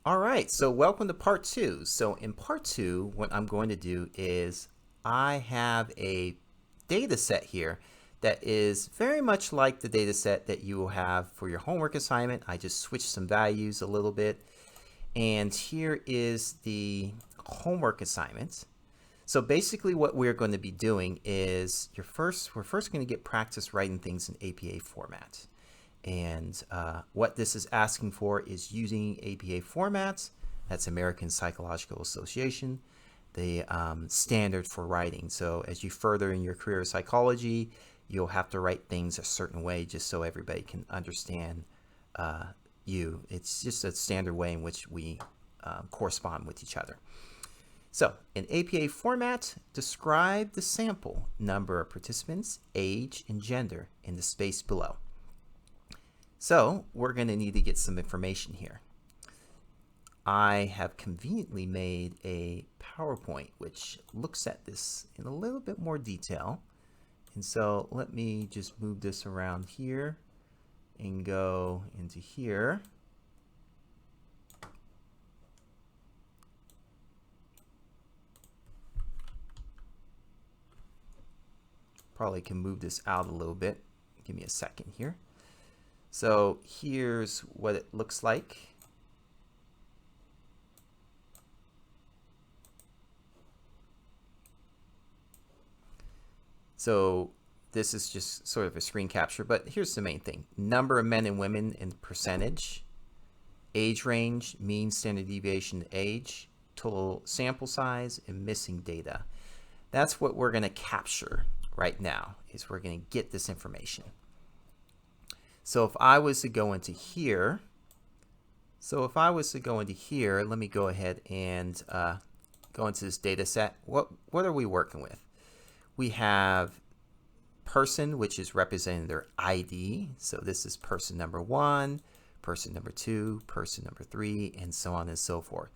All right, so welcome to part two. So in part two, what I'm going to do is I have a data set here that is very much like the data set that you will have for your homework assignment. I just switched some values a little bit. And here is the homework assignment. So basically what we're going to be doing is we're first going to get practice writing things in APA format. And what this is asking for is using APA formats. That's American Psychological Association, the standard for writing. So as you further in your career of psychology, you'll have to write things a certain way just so everybody can understand you. It's just a standard way in which we correspond with each other. So in APA format, describe the sample, number of participants, age, and gender in the space below. So we're going to need to get some information here. I have conveniently made a PowerPoint which looks at this in a little bit more detail. And so let me just move this around here and go into here. Probably can move this out a little bit. Give me a second here. So here's what it looks like. So this is just sort of a screen capture, but here's the main thing. Number of men and women in percentage, age range, mean standard deviation age, total sample size, and missing data. That's what we're going to capture right now, is we're going to get this information. So if I was to go into here, let me go ahead and go into this data set. What are we working with? We have person, which is representing their ID. So this is person number 1, person number 2, person number 3, and so on and so forth.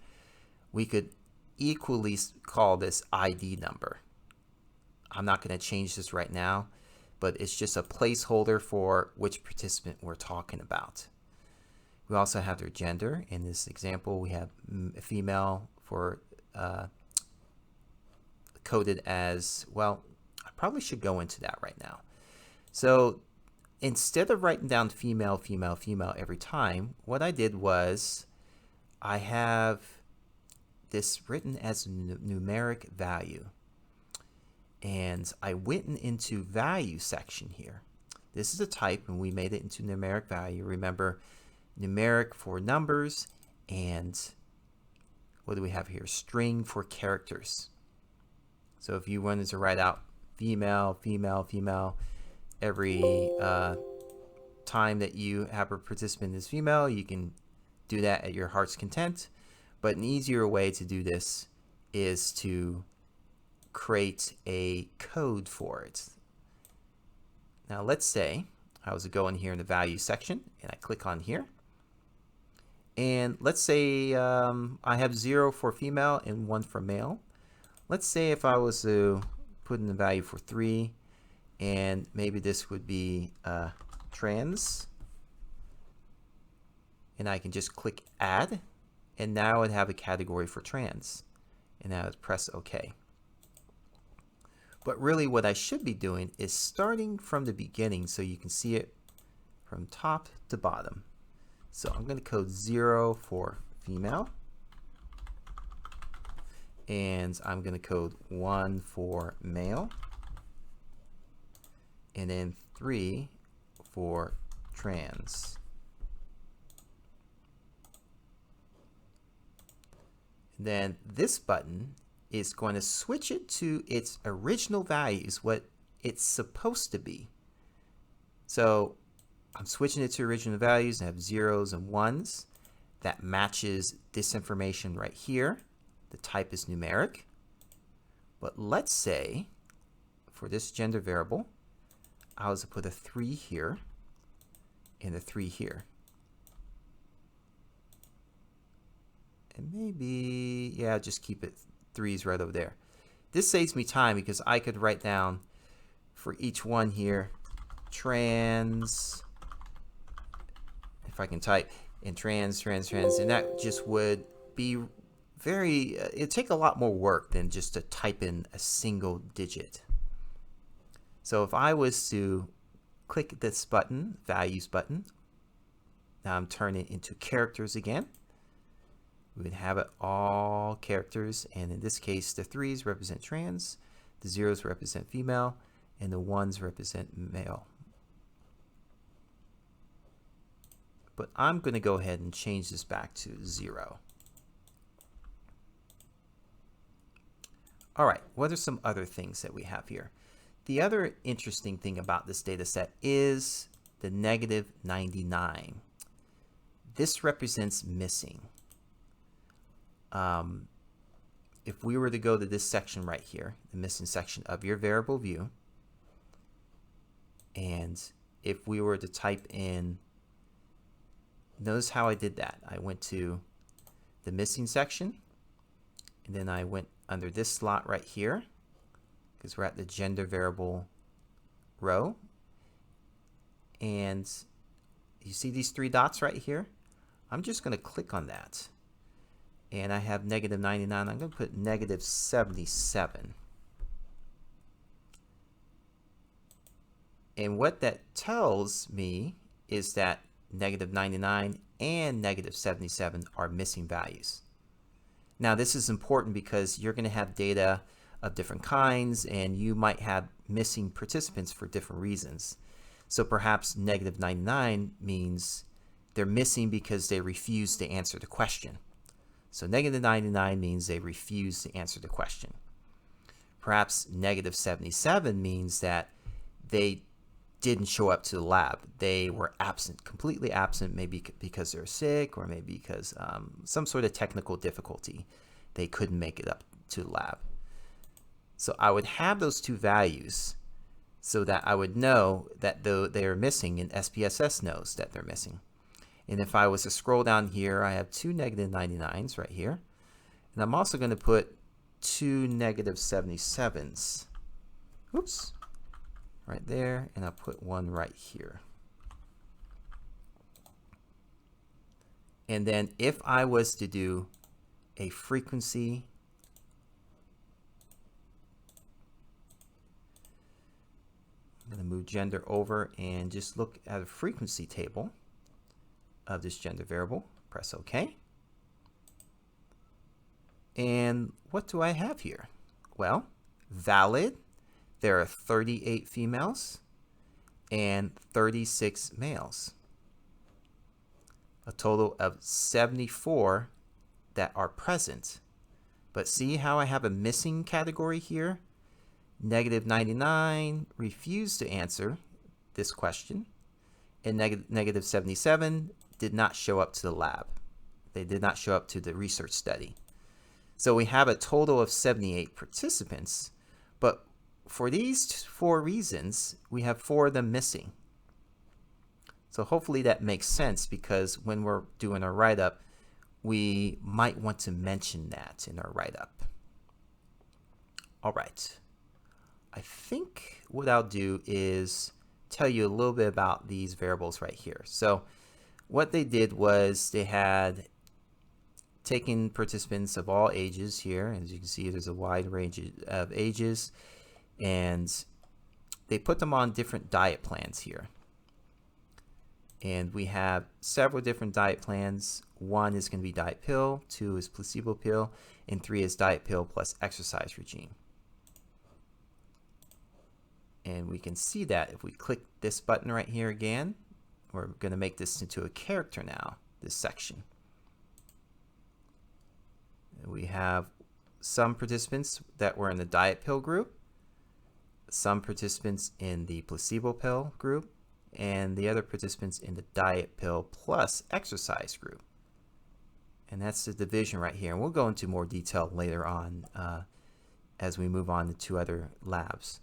We could equally call this ID number. I'm not going to change this right now, but it's just a placeholder for which participant we're talking about. We also have their gender. In this example, we have female for coded as, well, I probably should go into that right now. So instead of writing down female, female, female every time, what I did was I have this written as numeric value. And I went into value section here. This is a type, and we made it into numeric value. Remember, numeric for numbers, and what do we have here? String for characters. So if you wanted to write out female, female, female, every time that you have a participant is female, you can do that at your heart's content. But an easier way to do this is to create a code for it. Now let's say I was to go in here in the value section and I click on here, and let's say I have 0 for female and 1 for male. Let's say if I was to put in the value for 3, and maybe this would be trans, and I can just click add, and now I'd have a category for trans, and now I'd press OK. But really what I should be doing is starting from the beginning so you can see it from top to bottom. So I'm going to code 0 for female, and I'm going to code 1 for male, and then 3 for trans. And then this button is going to switch it to its original values, what it's supposed to be. So I'm switching it to original values and have 0s and 1s. That matches this information right here. The type is numeric. But let's say for this gender variable, I was to put a 3 here and a 3 here. And maybe, yeah, just keep it 3s right over there. This saves me time because I could write down for each one here trans, if I can type, and trans, and that just would be very, it'd take a lot more work than just to type in a single digit. So if I was to click this button, values button, now I'm turning it into characters again. We would have it all characters, and in this case, the 3s represent trans, the 0s represent female, and the 1s represent male. But I'm going to go ahead and change this back to 0. All right, what are some other things that we have here? The other interesting thing about this data set is the -99. This represents missing. If we were to go to this section right here, the missing section of your variable view, and if we were to type in, notice how I did that. I went to the missing section, and then I went under this slot right here, because we're at the gender variable row. And you see these 3 dots right here? I'm just going to click on that. And I have -99. I'm going to put -77. And what that tells me is that -99 and -77 are missing values. Now this is important because you're going to have data of different kinds, and you might have missing participants for different reasons. So perhaps -99 means they're missing because they refuse to answer the question. So -99 means they refuse to answer the question. Perhaps -77 means that they didn't show up to the lab. They were absent, completely absent, maybe because they're sick, or maybe because some sort of technical difficulty. They couldn't make it up to the lab. So I would have those 2 values so that I would know that though they are missing, and SPSS knows that they're missing. And if I was to scroll down here, I have 2 -99s right here. And I'm also going to put 2 -77s. Oops. Right there. And I'll put 1 right here. And then if I was to do a frequency, I'm going to move gender over and just look at a frequency table of this gender variable. Press OK. And what do I have here? Well, valid, there are 38 females and 36 males. A total of 74 that are present. But see how I have a missing category here? -99 refused to answer this question, and -77 did not show up to the lab. They did not show up to the research study. So we have a total of 78 participants, but for these 4 reasons, we have 4 of them missing. So hopefully that makes sense, because when we're doing our write-up, we might want to mention that in our write-up. All right. I think what I'll do is tell you a little bit about these variables right here. So what they did was they had taken participants of all ages here. As you can see, there's a wide range of ages, and they put them on different diet plans here. And we have several different diet plans. 1 is going to be diet pill, 2 is placebo pill, and 3 is diet pill plus exercise regime. And we can see that if we click this button right here again, we're going to make this into a character now, this section. And we have some participants that were in the diet pill group, some participants in the placebo pill group, and the other participants in the diet pill plus exercise group. And that's the division right here. And we'll go into more detail later on as we move on to 2 other labs.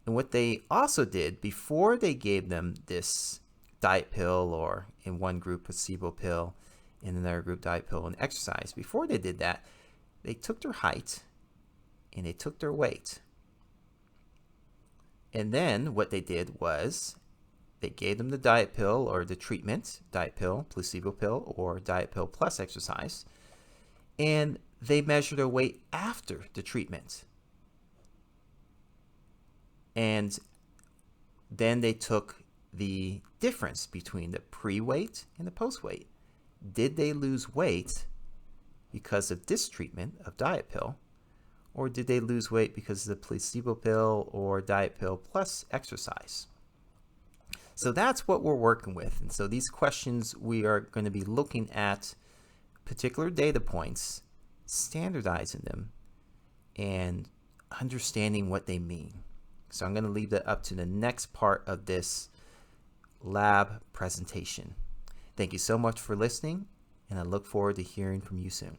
And what they also did before they gave them this diet pill, or in one group placebo pill, in another group diet pill and exercise, before they did that, they took their height and they took their weight. And then what they did was they gave them the diet pill or the treatment, diet pill, placebo pill, or diet pill plus exercise, and they measured their weight after the treatment. And then they took the difference between the pre-weight and the post-weight. Did they lose weight because of this treatment of diet pill, or did they lose weight because of the placebo pill or diet pill plus exercise? So that's what we're working with. And so these questions, we are going to be looking at particular data points, standardizing them, and understanding what they mean. So I'm going to leave that up to the next part of this lab presentation. Thank you so much for listening, and I look forward to hearing from you soon.